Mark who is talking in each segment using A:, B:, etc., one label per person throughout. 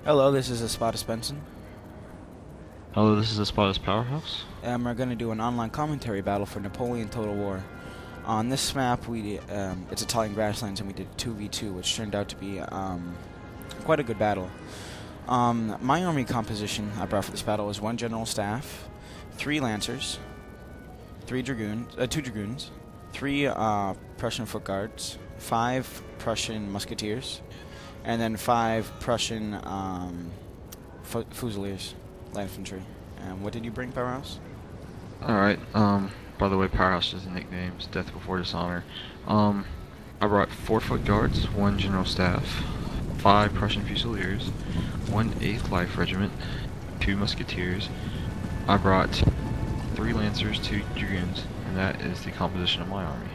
A: Hello, this is Espadas Benson,
B: Hello, this is Espadas Powerhouse.
A: and we're going to do an online commentary battle for Napoleon Total War. On this map, it's Italian grasslands, and we did 2v2, which turned out to be quite a good battle. My army composition I brought for this battle was 1 general staff, 3 lancers, 2 dragoons, 3 Prussian foot guards, 5 Prussian musketeers, and then 5 Prussian fusiliers, light infantry. And what did you bring, Powerhouse?
B: Alright, by the way, Powerhouse is a nickname, it's Death Before Dishonor. I brought 4 foot guards, 1 general staff, 5 Prussian fusiliers, 1 8th Life Regiment, 2 musketeers. I brought 3 lancers, 2 dragoons, and that is the composition of my army.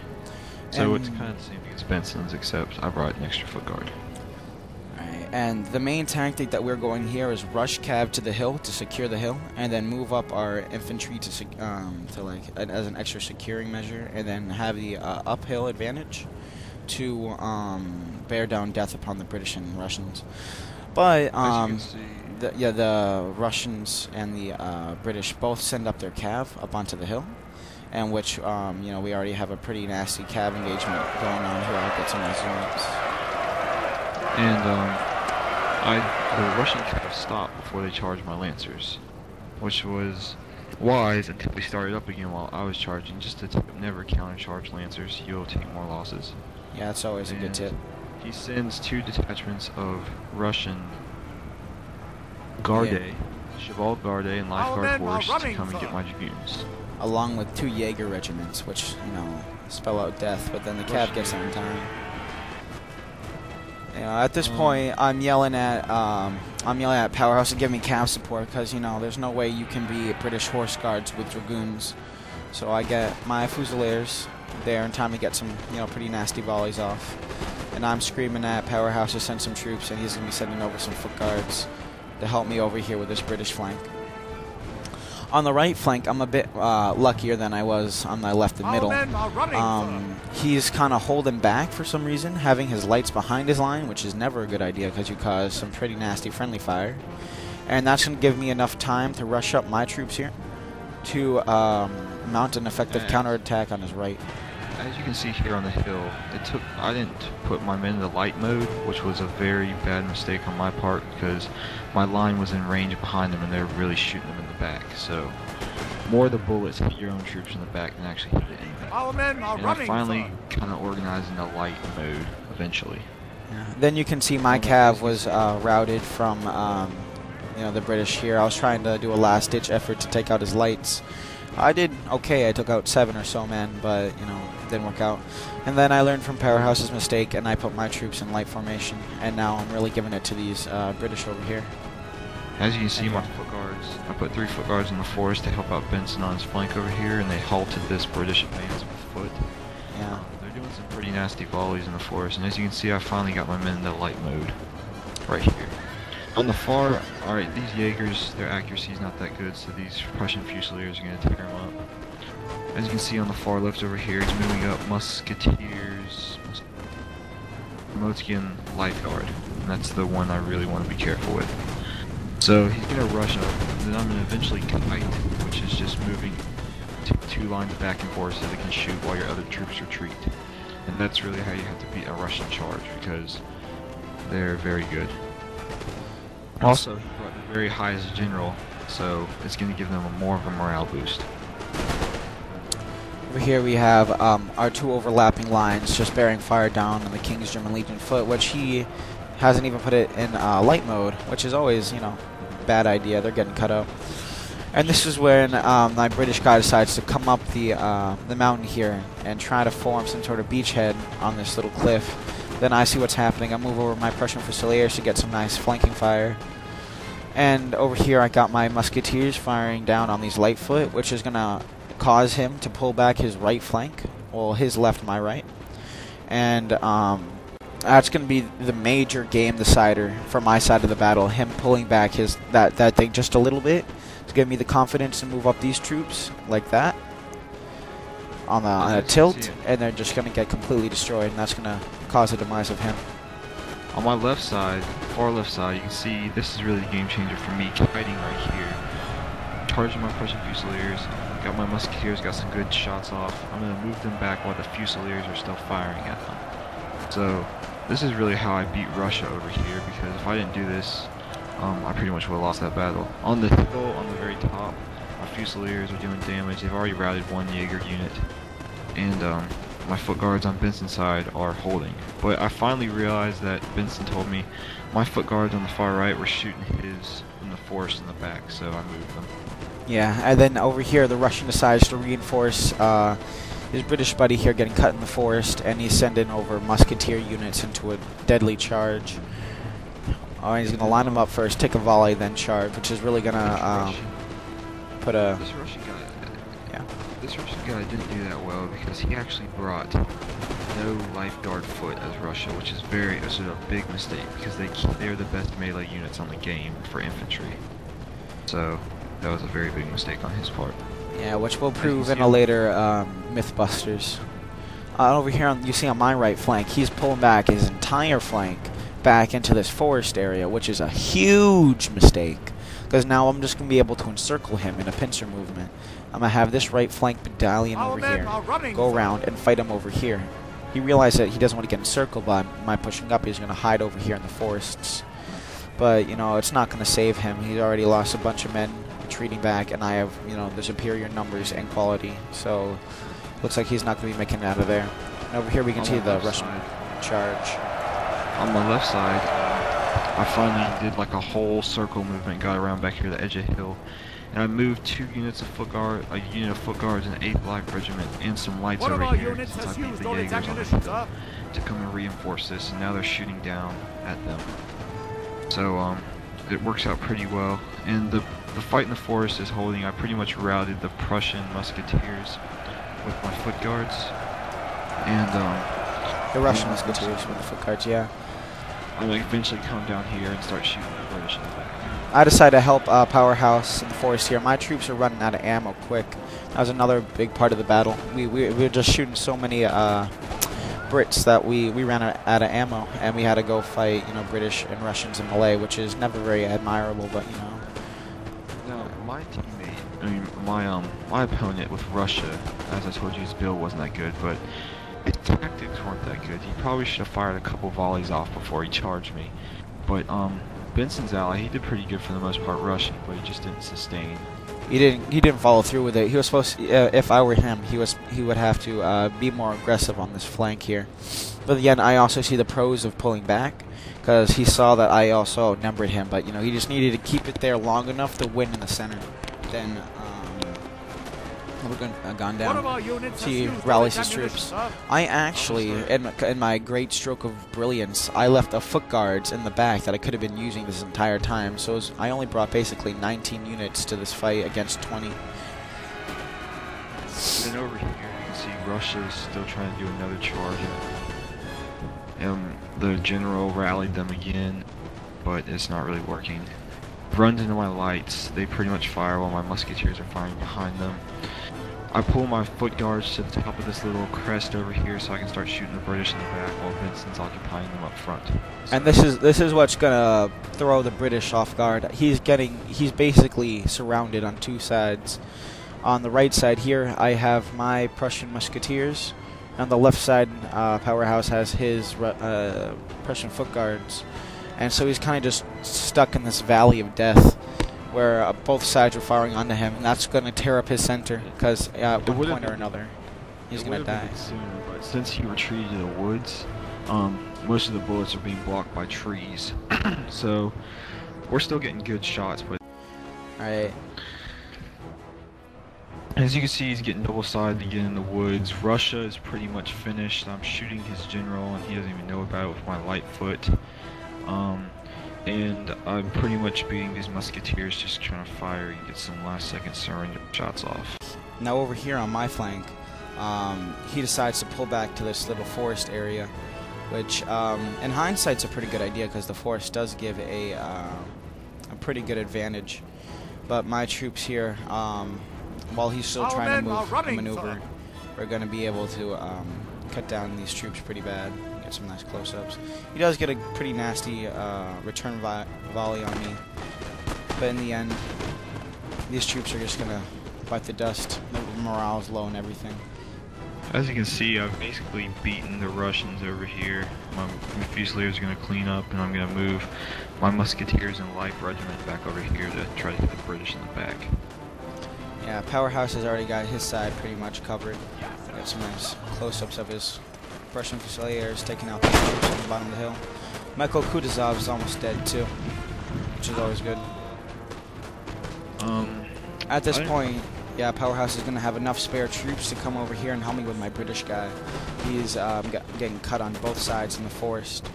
B: So it's kind of the same thing as Benson's, except I brought an extra foot guard.
A: And the main tactic that we're going here is rush cav to the hill to secure the hill, and then move up our infantry as an extra securing measure, and then have the uphill advantage to bear down death upon the British and Russians. But the Russians and the British both send up their cav up onto the hill, and which we already have a pretty nasty cav engagement going on here. I'll get some nice units.
B: And the Russian cav stopped before they charged my lancers, which was wise until we started up again while I was charging. Just to never counter-charge lancers, you'll take more losses.
A: Yeah, that's always a good tip.
B: He sends 2 detachments of Russian Garde, Cheval Garde, and Lifeguard Horse to come and get my dragoons.
A: Along with 2 Jaeger regiments, which, spell out death, but then the cav gets there in time. At this point, I'm yelling at Powerhouse to give me cav support, because there's no way you can be British horse guards with dragoons. So I get my fusiliers there in time to get some pretty nasty volleys off, and I'm screaming at Powerhouse to send some troops, and he's gonna be sending over some foot guards to help me over here with this British flank. On the right flank, I'm a bit luckier than I was on my left and middle. He's kind of holding back for some reason, having his lights behind his line, which is never a good idea because you cause some pretty nasty friendly fire. And that's going to give me enough time to rush up my troops here to mount an effective counterattack on his right.
B: As you can see here on the hill, I didn't put my men in the light mode, which was a very bad mistake on my part because my line was in range behind them and they were really shooting them in the back. So more of the bullets hit your own troops in the back than actually hit the enemy. And I finally kind of organized in the light mode eventually.
A: Yeah. Then you can see my cav was routed from the British here. I was trying to do a last-ditch effort to take out his lights. I did okay. I took out 7 or so men, but it didn't work out. And then I learned from Powerhouse's mistake, and I put my troops in light formation. And now I'm really giving it to these British over here.
B: As you can see, my foot guards, I put 3 foot guards in the forest to help out Benson on his flank over here, and they halted this British advance with foot.
A: Yeah.
B: They're doing some pretty nasty volleys in the forest, and as you can see, I finally got my men in the light mode right here. On the far, alright, these Jaegers, their accuracy is not that good, so these Prussian Fusiliers are going to tear them up. As you can see on the far left over here, he's moving up Musketeers, Motkin Light Guard, and that's the one I really want to be careful with. So he's going to rush up, and then I'm going to eventually kite, which is just moving 2 lines back and forth so they can shoot while your other troops retreat. And that's really how you have to beat a Russian charge, because they're very good. Also, he brought the very high as a general, so it's going to give them more of a morale boost.
A: Over here we have our 2 overlapping lines just bearing fire down on the King's German Legion foot, which he hasn't even put it in light mode, which is always, bad idea. They're getting cut out. And this is when my British guy decides to come up the mountain here and try to form some sort of beachhead on this little cliff. Then I see what's happening. I move over my Prussian Fusiliers to get some nice flanking fire. And over here I got my Musketeers firing down on these Lightfoot, which is going to cause him to pull back his right flank. Well, his left, my right. And that's going to be the major game decider for my side of the battle. Him pulling back that thing just a little bit to give me the confidence to move up these troops like that on a tilt, and they're just going to get completely destroyed, and that's going to cause the demise of him.
B: On my left side, far left side, you can see this is really the game changer for me, kiting right here. Charging my Prussian Fusiliers, got my Musketeers, got some good shots off. I'm going to move them back while the Fusiliers are still firing at them. So, this is really how I beat Russia over here, because if I didn't do this, I pretty much would have lost that battle. On the hill, on the very top, my Fusiliers are doing damage. They've already routed one Jaeger unit. And my foot guards on Benson's side are holding. But I finally realized that Benson told me my foot guards on the far right were shooting his in the forest in the back, so I moved them.
A: Yeah, and then over here the Russian decides to reinforce his British buddy here getting cut in the forest, and he's sending over musketeer units into a deadly charge. Oh, he's going to line them up first, take a volley, then charge, which is really going to put a...
B: This Russian guy didn't do that well because he actually brought no lifeguard foot as Russia, which is a big mistake because they're the best melee units on the game for infantry. So that was a very big mistake on his part.
A: Yeah, which we'll prove in a later Mythbusters. Over here, you see on my right flank, he's pulling back his entire flank back into this forest area, which is a huge mistake. Because now I'm just going to be able to encircle him in a pincer movement. I'm going to have this right flank battalion over here go around and fight him over here. He realized that he doesn't want to get encircled by my pushing up. He's going to hide over here in the forests. But, you know, it's not going to save him. He's already lost a bunch of men retreating back, and I have, you know, the superior numbers and quality. So, looks like he's not going to be making it out of there. And over here we can see the Russian charge.
B: On my left side, I finally did like a whole circle movement, got around back here to the edge of the hill, and I moved 2 units of foot guard, a unit of foot guards and 8th Life Regiment, and some lights over here since I beat the Jaegers on the hill to come and reinforce this, and now they're shooting down at them. So it works out pretty well, and the fight in the forest is holding. I pretty much routed the Prussian musketeers with my foot guards, and
A: the Russian musketeers with the foot guards, yeah.
B: I'm going to eventually come down here and start shooting the British in the back.
A: I decided to help Powerhouse in the forest here. My troops are running out of ammo quick. That was another big part of the battle. We were just shooting so many Brits that we ran out of ammo, and we had to go fight, you know, British and Russians in Malay, which is never very admirable, but, you know.
B: No, my teammate, I mean, my opponent with Russia, as I told you, his build wasn't that good, but his tactics weren't that good. He probably should have fired a couple volleys off before he charged me. But Benson's ally, he did pretty good for the most part rushing, but he just didn't sustain. He
A: didn't follow through with it. He was supposed to, if I were him, he would have to be more aggressive on this flank here. But again, I also see the pros of pulling back, because he saw that I also outnumbered him. But you know, he just needed to keep it there long enough to win in the center. Then we're gone down. He rallies his troops. I actually, in my great stroke of brilliance, I left the foot guards in the back that I could have been using this entire time. So I only brought basically 19 units to this fight against 20.
B: Then over here you can see Russia's still trying to do another charge. The general rallied them again, but it's not really working. Runs into my lights. They pretty much fire while my musketeers are firing behind them. I pull my foot guards to the top of this little crest over here so I can start shooting the British in the back while Benson's occupying them up front. So.
A: And this is what's gonna throw the British off guard. He's basically surrounded on 2 sides. On the right side here, I have my Prussian musketeers. On the left side, Powerhouse has his Prussian foot guards. And so he's kind of just stuck in this valley of death, where both sides are firing onto him, and that's going to tear up his center, because at one point or another, he's going to die.
B: Sooner, but since he retreated to the woods, most of the bullets are being blocked by trees. So we're still getting good shots, but...
A: Alright.
B: As you can see, he's getting double-sided again in the woods. Russia is pretty much finished. I'm shooting his general, and he doesn't even know about it with my light foot. And I'm pretty much beating these musketeers, just trying to fire and get some last-second surrender shots off.
A: Now over here on my flank, he decides to pull back to this little forest area, which in hindsight's a pretty good idea, because the forest does give a pretty good advantage. But my troops here, while he's still trying to move and maneuver, we're going to be able to cut down these troops pretty bad. get some nice close-ups. He does get a pretty nasty return volley on me, but in the end, these troops are just gonna bite the dust. The morale's low and everything.
B: As you can see, I've basically beaten the Russians over here. My Fusiliers are going to clean up, and I'm going to move my Musketeers and Light Regiment back over here to try to hit the British in the back.
A: Yeah, Powerhouse has already got his side pretty much covered. Got some nice close-ups of his Prussian Fusiliers taking out the troops on the bottom of the hill. Michael Kutuzov is almost dead too, which is always good. At this point, yeah, Powerhouse is going to have enough spare troops to come over here and help me with my British guy. He's getting cut on both sides in the forest.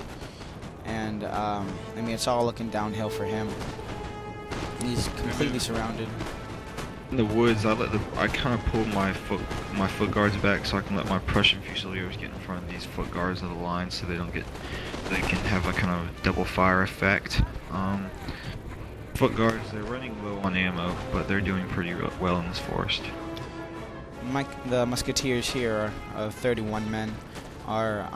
A: And, I mean, it's all looking downhill for him. He's completely surrounded.
B: In the woods, I kind of pulled my foot guards back so I can let my Prussian Fusiliers get in front of these foot guards of the line so they can have a kind of double fire effect. Foot guards, they're running low on ammo, but they're doing pretty well in this forest.
A: The Musketeers here of 31 men are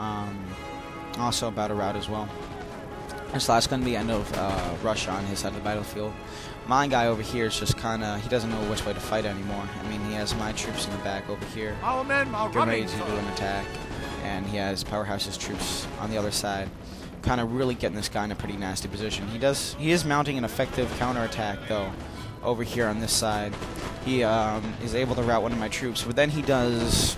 A: also about to rout as well. So that's going to be the end of Russia on his side of the battlefield. My guy over here is just kind of, he doesn't know which way to fight anymore. I mean, he has my troops in the back over here.
C: Our men are
A: ready to do an attack. And he has Powerhouse's troops on the other side, kind of really getting this guy in a pretty nasty position. He is mounting an effective counterattack though over here on this side. He is able to rout one of my troops, but then he does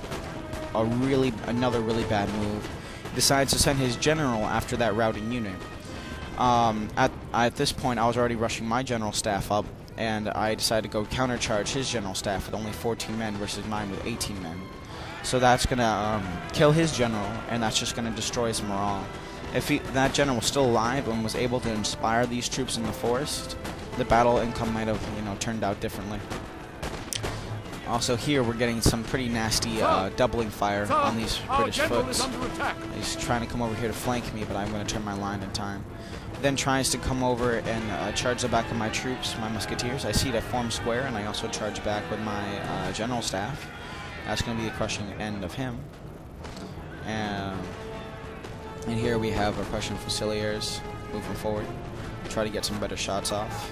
A: another really bad move. He decides to send his general after that routing unit. At this point, I was already rushing my general staff up, and I decided to go countercharge his general staff with only 14 men versus mine with 18 men. So that's gonna kill his general, and that's just gonna destroy his morale. If that general was still alive and was able to inspire these troops in the forest, the battle outcome might have, turned out differently. Also here, we're getting some pretty nasty doubling fire on these British foots. He's trying to come over here to flank me, but I'm going to turn my line in time. Then tries to come over and charge the back of my troops, my Musketeers. I see that form square, and I also charge back with my general staff. That's going to be the crushing end of him. And here we have our Prussian Fusiliers moving forward, try to get some better shots off.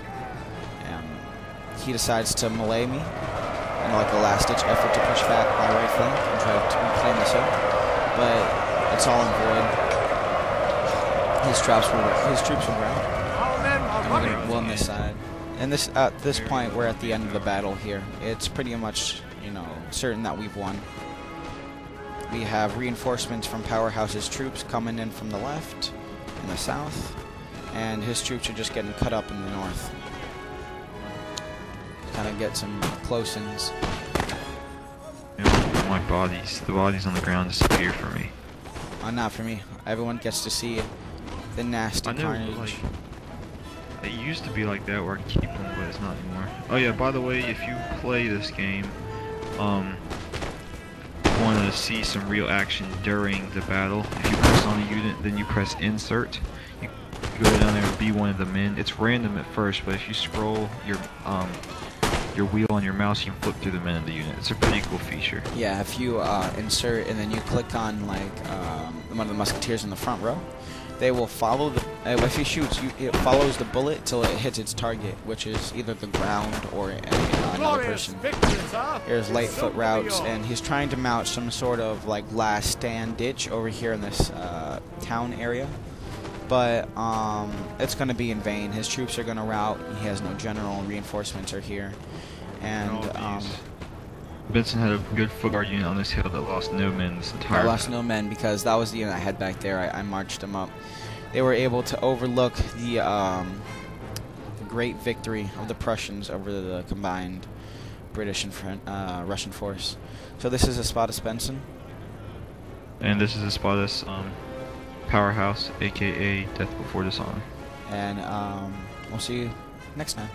A: He decides to melee me in like a last-ditch effort to push back my right flank and try to reclaim this hill, but it's all in void. His troops were rout, and we're going to win this side. And at this point, we're at the end of the battle here. It's pretty much, certain that we've won. We have reinforcements from Powerhouse's troops coming in from the left and the south, and his troops are just getting cut up in the north. Kind of get some close-ins.
B: My the bodies on the ground disappear for me.
A: Not for me. Everyone gets to see the nasty carnage.
B: It used to be like that where I keep them, but it's not anymore. Oh yeah, by the way, if you play this game, want to see some real action during the battle, if you press on a unit, then you press insert. You go down there and be one of the men. It's random at first, but if you scroll your wheel on your mouse, you can flip through the men of the unit. It's a pretty cool feature.
A: Yeah, if you insert and then you click on like one of the Musketeers in the front row, they will follow the. If he shoots, it follows the bullet till it hits its target, which is either the ground or another person. Here's Lightfoot routes, and he's trying to mount some sort of like last stand ditch over here in this town area, but it's going to be in vain. His troops are going to rout. He has no general. Reinforcements are here, and
B: Benson had a good foot guard unit on this hill that lost no men this entire
A: I lost no men because that was the unit I had back there. I marched them up. They were able to overlook the great victory of the Prussians over the combined British and Russian force. So this is Espadas Benson.
B: And this is Espadas Powerhouse, a.k.a. Death Before Dishonor.
A: And we'll see you next time.